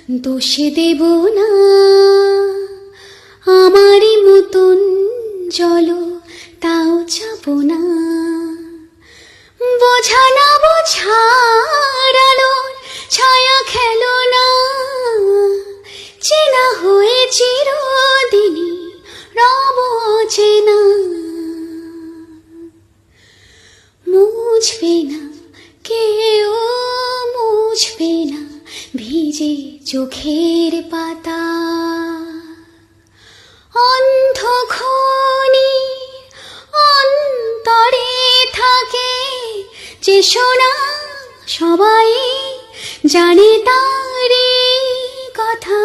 দোষে দেব না আমারই মতন জল তাও যাব না, বোঝা না বোঝার আলোর ছায়া খেলো না, চেনা হয়ে চিরদিনই রব চেনা। মুছবে না কেউ, মুছবে না ভিজে চোখের পাতা, অন্ধ খনি অন্তরে থাকে যে শোনা, সবাই জানে তারি কথা।